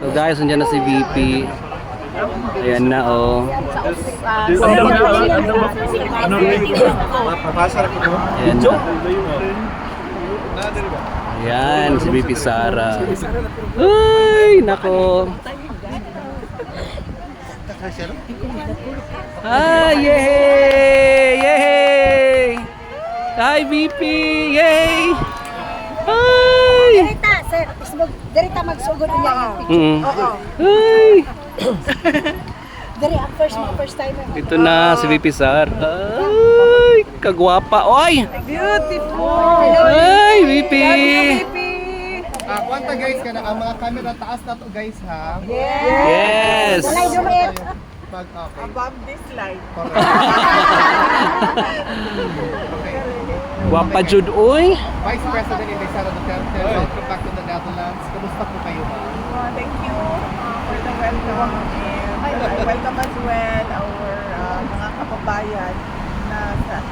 So guys, nandiyan na si VP. Ayan na oh. Ayan na. Ayan, si VP Sara. Uy, nako. Ah, yay! Yay! Hi, VP! Yay! Hi! Derita, sir. Derita magsugod niya. Oo. Hi! Dere, ang first time. Ito na si VP Sara. Ay, kagwapa. Oy! Beautiful. Ay, VP! Kwanta guys ka na, ang mga camera taas na to guys ha. Yes! Walay dumit. Pag okay. Above this light. Okay. Gwapa jud oy. Vice President Inday Sara Duterte, welcome back to the Netherlands. Kamusta po kayo ma'am? Thank you for the welcome. And I welcome as well our mga kababayan na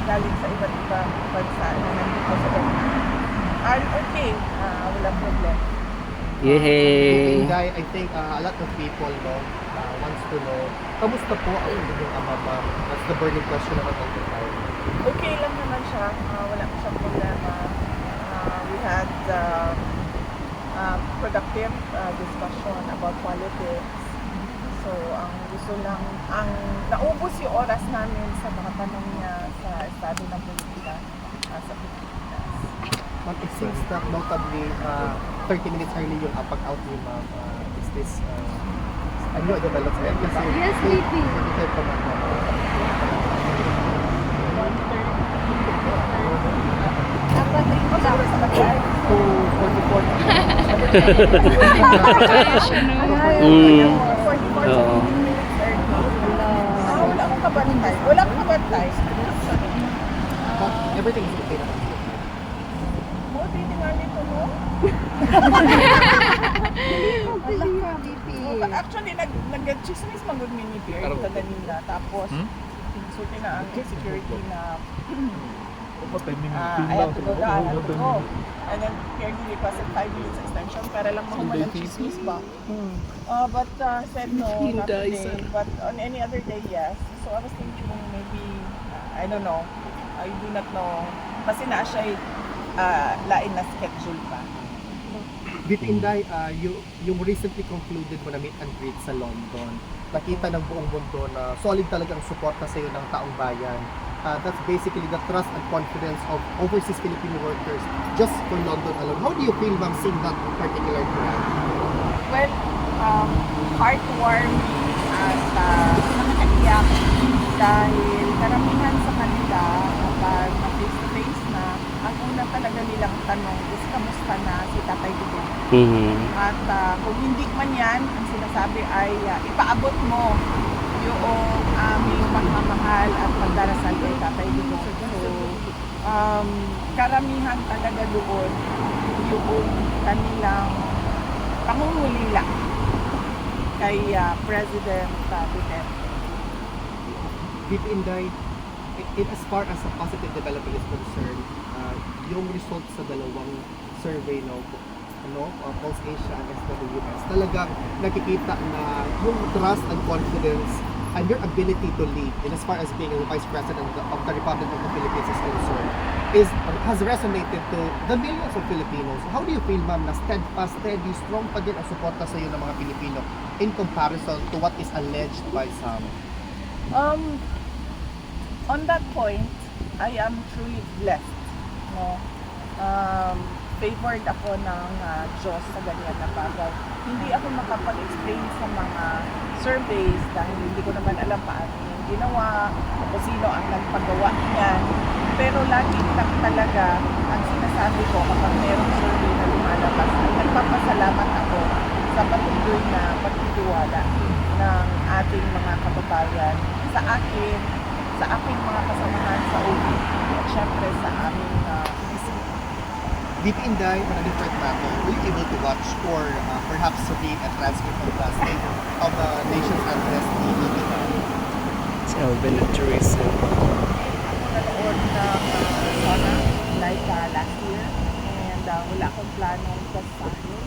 galing sa iba't ibang bansa na nandito sa Netherlands. Are okay, walang problem. Yay! Inday, I think a lot of people wants to know, kamusta po ang inyong ama ma'am? That's the burning question naman all the time. Okay lang naman siya, wala siyang problema. We had productive discussion about politics. So, ang gusto lang, ang naubos yung oras namin sa mga tanong niya sa estado ng politika sa Pilipinas. Ma'am, it seems that notably 30 minutes early yung pag-out ni ma'am. Is this a new development? Kasi Yes, VP. hindi pa ma'am. Dapat rin ko lang sa bagay. So, 44 na. Mm. 44 Oo. minutes early. Wala akong kabantay. Wala akong kabantay. But everything is okay naman. Mo, titingan nito mo. Wala ka, VP. Actually, nag-chismis magod mini beer sa Danila. Tapos, insulti na ang security na I have to go down, I have to go. And then, Pierre requested 5 minutes extension para lang makuha ng chismis ba. But said no, not today. But on any other day, yes. So I was thinking maybe, I don't know. I do not know. Kasi na siya lain na schedule pa. With Inday, yung recently concluded mo na meet and greet sa London, nakita ng buong mundo na solid talagang suporta sa iyo ng taong bayan. That's basically the trust and confidence of overseas Filipino workers just for London alone. How do you feel, ma'am, seeing that particular brand? Well, heartwarming at nakakaiyak dahil karamihan sa kanila kapag face-to-face na, ang una talaga nilang tanong is kamusta na si Tatay Digong. At kung hindi man yan, ang sinasabi ay ipaabot mo yung aming pagmamahal at pagdarasal kay Tatay Digong. So, karamihan talaga doon yung kanilang pangungulila kay President Duterte. With Inday, in as far as a positive development is concerned, yung results sa dalawang survey Pulse Asia and SWS, talagang nakikita na yung trust and confidence and your ability to lead, in as far as being the Vice President of the Republic of the Philippines is concerned, has resonated to the millions of Filipinos. How do you feel, ma'am, na steadfast, steady, strong pa din ang suporta sa iyo ng mga Pilipino in comparison to what is alleged by some? On that point, I am truly blessed. No? Favored ako ng Diyos sa ganyan na bagay. Hindi ako makapag-explain sa mga surveys dahil hindi ko naman alam paano yung ginawa o sino ang nagpagawa niyan. Pero lagi lang talaga ang sinasabi ko kapag merong survey na lumalabas ay nagpapasalamat ako sa patuloy na pagtitiwala ng ating mga kababayan sa akin, sa aking mga kasamahan sa OP at syempre sa aming VP Inday, on a different matter, were you able to watch or perhaps read a transcript of the State of the Nation's Address ni Liliman? Si Alvin at Teresa. Ako nanood ng Sona like last year and wala akong planong basahin.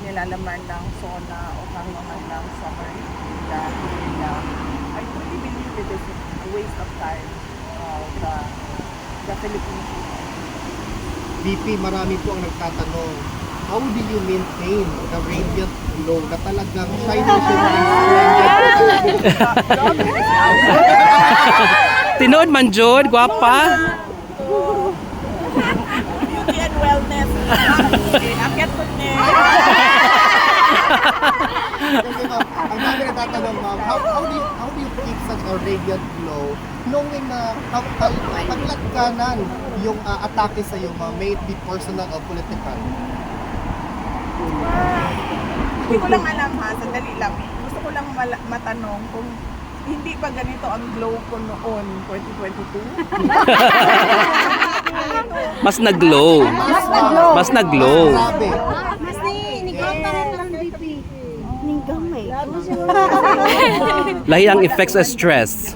nilalaman ng SONA o karuangan ng summer nila. I truly believe it is a waste of time of the Philippine people. VP, marami po ang nagtatanong, how do you maintain the radiant glow na talagang shiny shimmering Tinood man jud, gwapa. Beauty and wellness. Akit ko ni. Kasi ma'am, ang dami nagtatanong ma'am, how do you keep such a radiant glow knowing na paglatkanan yung atake sa iyo ma'am, may it be personal or political? Hindi ko lang alam ha, sandali lang. Gusto ko lang matanong kung hindi ba ganito ang glow ko noon, 2022? Mas nag-glow. Mas nag-glow. Grabe. Mas inigaw pa rin lang, VP. Gamay. Lahi ang effects sa stress.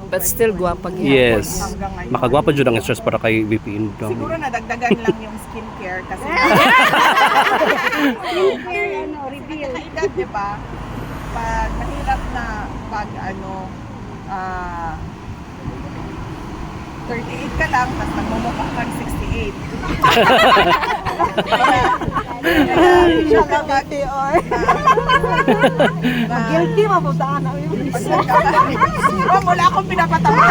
But still guwapa gyud. Yes. Makagwapa jud ang stress para kay VP Indang. Siguro nadagdagan lang yung skincare kasi Reveal. edad, di ba? Pag mahirap na pag 38 ka lang, tapos nagmumukha kang 68. Kaya Guilty mapuntaan namin. wala akong pinapatawa.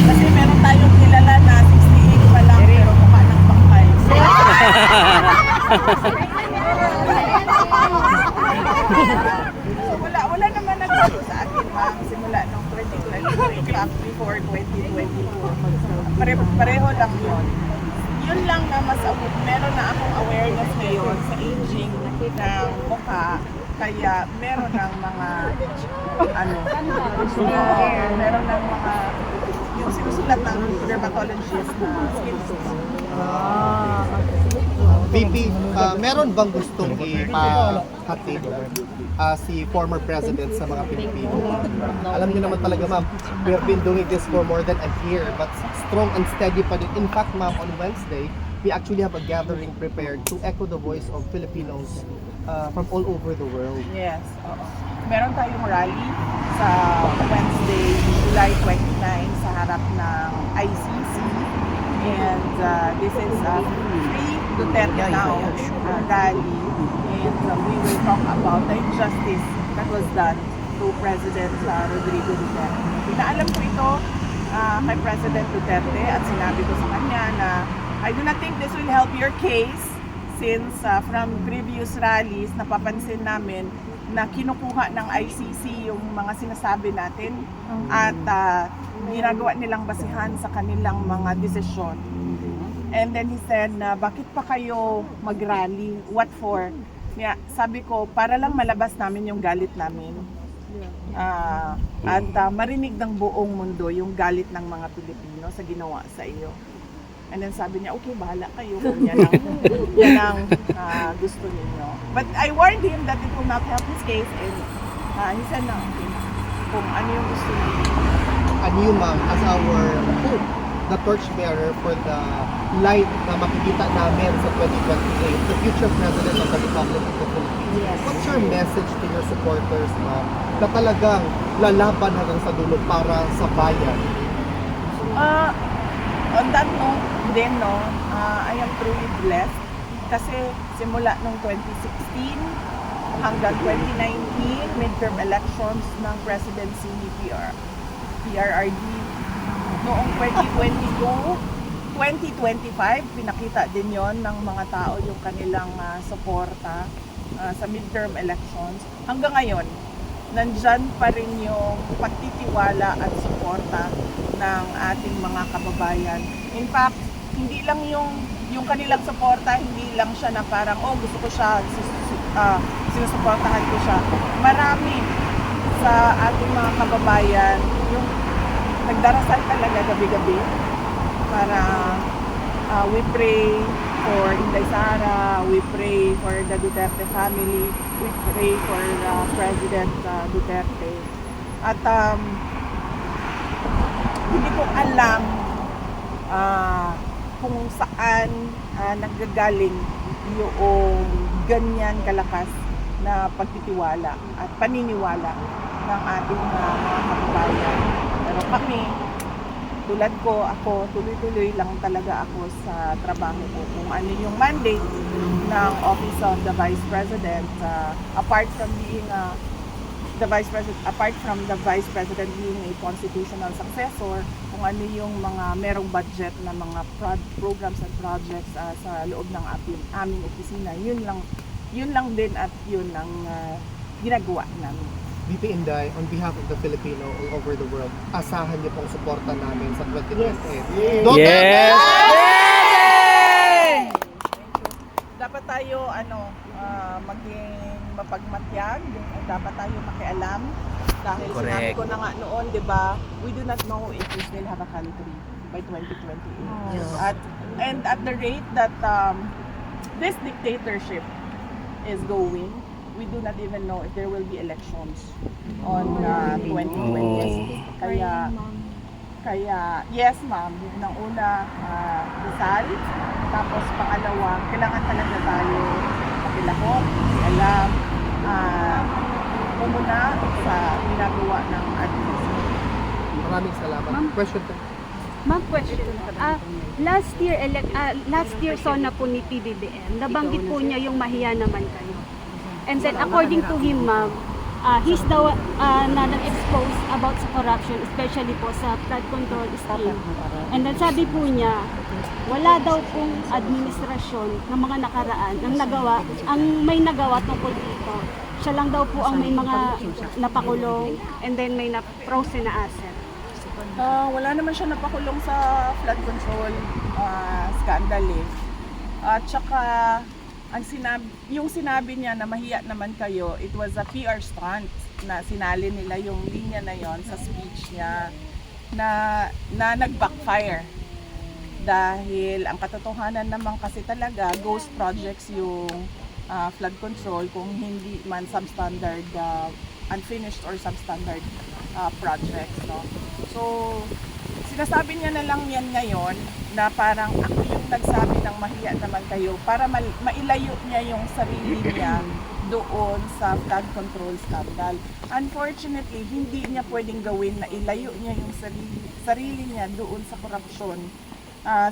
Kasi meron tayong kilala na 68 pa lang pero mukha ng bangkay. So wala naman nagbago sa akin ma'am simula nung 2023 up before 2022. Pareho lang yun. Yun lang na mas meron na akong awareness ngayon sa aging ng mukha. Kaya meron ng mga meron ng mga yung sinusulat ng dermatologist na skin VP, meron bang gustong ipahatid si former president sa mga Pilipino? Alam niyo naman talaga ma'am, we have been doing this for more than a year but strong and steady pa din. In fact ma'am, on Wednesday, we actually have a gathering prepared to echo the voice of Filipinos from all over the world. Yes, oo. Meron tayong rally sa Wednesday, July 29 sa harap ng ICC. And this is a free Duterte Now rally. And we will talk about the injustice that was done to President Rodrigo Duterte. Pinaalam ko ito kay President Duterte at sinabi ko sa kanya na I do not think this will help your case since from previous rallies napapansin namin na kinukuha ng ICC yung mga sinasabi natin at ginagawa nilang basihan sa kanilang mga desisyon. And then he said na bakit pa kayo mag-rally? What for? Yeah, sabi ko, para lang malabas namin yung galit namin. At marinig ng buong mundo yung galit ng mga Pilipino sa ginawa sa iyo. And then sabi niya, okay, bahala kayo kung yan ang gusto niyo. But I warned him that it will not help his case and he said na, okay, kung ano yung gusto niyo. And you ma'am, as our hope, the torchbearer for the light na makikita namin sa 2028, the future President of the Republic of the Philippines. Yes. What's your message to your supporters ma'am na talagang lalaban hanggang sa dulo para sa bayan? On that note, then I am truly blessed kasi simula nung 2016 hanggang 2019 midterm elections ng presidency ni PRRD. Noong 2022, 2025, pinakita din yon ng mga tao yung kanilang suporta sa midterm elections. Hanggang ngayon, nandyan pa rin yung pagtitiwala at suporta ng ating mga kababayan. In fact, hindi lang yung kanilang suporta, hindi lang siya na parang, oh gusto ko siya, sinusuportahan ko siya. Marami sa ating mga kababayan yung nagdarasal talaga gabi-gabi para we pray for Inday Sara, we pray for the Duterte family, we pray for President Duterte. At hindi ko alam kung saan nanggagaling yung ganyan kalakas na pagtitiwala at paniniwala ng ating mga kababayan. Pero kami, tulad ko, ako, tuloy-tuloy lang talaga ako sa trabaho ko. Kung ano yung mandate ng Office of the Vice President, apart from the Vice President being a constitutional successor, kung ano yung mga merong budget na mga programs and projects sa loob ng aming opisina, yun lang din at yun ang ginagawa namin. VP Inday, on behalf of the Filipino all over the world, asahan niyo pong suporta namin sa 2028. Yes! Dapat tayo maging mapagmatyag, dapat tayo makialam dahil sinabi Correct. ko na nga noon, 'di ba? We do not know if we still have a country by 2028. And at the rate that this dictatorship is going, we do not even know if there will be elections on 2020. Kaya yes ma'am, unang una Rizal, tapos pangalawa, kailangan talaga tayo makilahok, alam, umuna sa ginagawa ng administration. Maraming salamat. Question po. Ma'am, question. Last year sona po ni PBBM, nabanggit po niya yung mahiya naman kayo. And then according to him, ma'am, he's daw na nag-expose about sa corruption, especially po sa flood control scheme. And then sabi po niya, wala daw pong administrasyon ng mga nakaraan ang may nagawa tungkol dito. Siya lang daw po ang may mga napakulong and then may na-frozen na asset. Wala naman siya napakulong sa flood control scandal eh. At saka yung sinabi niya na mahiya naman kayo, it was a PR stunt na sinali nila yung linya na yon sa speech niya na nag-backfire. Dahil ang katotohanan naman kasi talaga, ghost projects yung flood control kung hindi man substandard, unfinished or substandard projects. No? So, sinasabi niya na lang yan ngayon na parang ako yung nagsabi ng mahiya naman kayo para mailayo niya yung sarili niya doon sa flood control scandal. Unfortunately, hindi niya pwedeng gawin na ilayo niya yung sarili niya doon sa korupsyon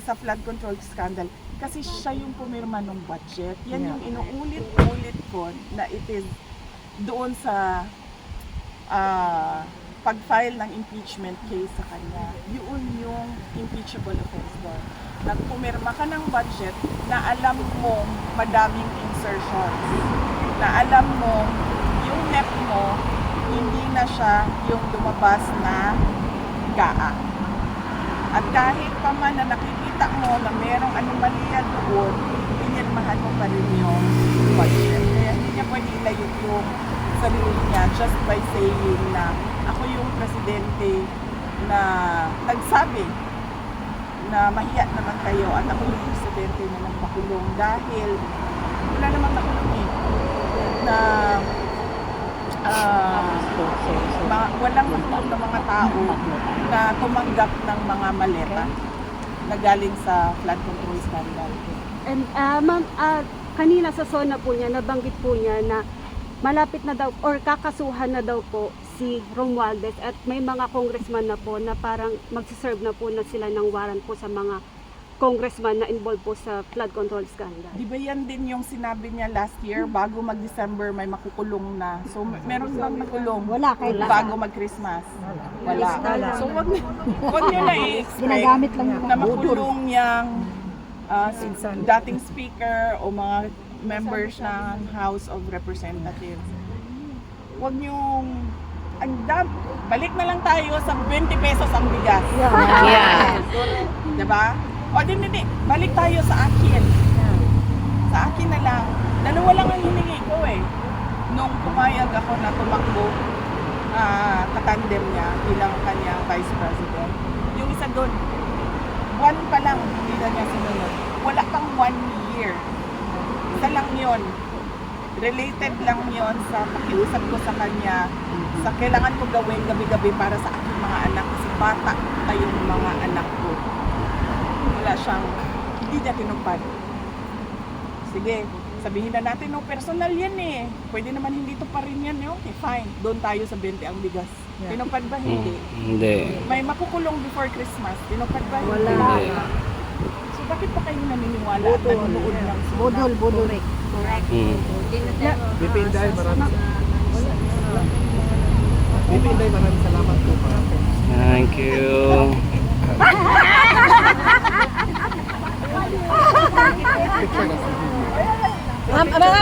sa flood control scandal kasi siya yung pumirma ng budget. Yan yung inuulit-ulit ko na it is doon sa pag-file ng impeachment case sa kanya. Yun yung impeachable offense doon. Nagpumirma ka ng budget na alam mo madaming insertions, na alam mo yung NEP mo hindi na siya yung lumabas na GAA. At kahit pa man na nakikita mo na merong anomalya doon, pinirmahan mo pa rin yung budget. Kaya hindi niya pwede ilayo yung sarili niya just by saying na ako yung presidente na nagsabi na mahiya naman kayo at ako yung presidente na nagpakulong dahil wala namang nakulong eh na walang nakulong ng mga tao na tumanggap ng mga maleta na galing sa flood control scandal. And ma'am, kanina sa SONA po niya, nabanggit po niya na malapit na daw or kakasuhan na daw po si Romualdez at may mga congressman na po na parang magsiserve na po na sila ng warrant po sa mga congressman na involved po sa flood control scandal. Di ba yan din yung sinabi niya last year, bago mag-December may makukulong na. So meron bang nakulong? Wala, kahit bago mag-Christmas? Wala. So wag niyo na i-expect Ginagamit lang yung na makulong yung dating speaker o mga members ng House of Representatives. Wag niyong balik na lang tayo sa 20 pesos ang bigas. Yeah. Diba? O hindi, balik tayo sa akin. Sa akin na lang. Dalawa lang ang hiningi ko eh. Nung pumayag ako na tumakbo, katandem niya bilang kanyang Vice President. Yung isa doon, 1 pa lang, hindi na niya sinunod. Wala pang 1 year. Isa lang yun. Related lang yon sa pakiusap ko sa kanya sa kailangan ko gawin gabi-gabi para sa aking mga anak kasi bata kayong mga anak ko. wala siyang, hindi niya tinupad. Sige, sabihin na natin, no, personal yan eh. Pwede naman hindi to pa rin yan. Okay, fine. Doon tayo sa 20 ang bigas. Tinupad ba? Hindi. Hindi. May makukulong before Christmas. Tinupad ba? Wala. Hindi. So bakit pa kayo naniniwala at nanonood ng Budol, budol. Mm. BP Inday, maraming BP Inday, maraming salamat po, ma'am. Thank you. Picture na sa Mga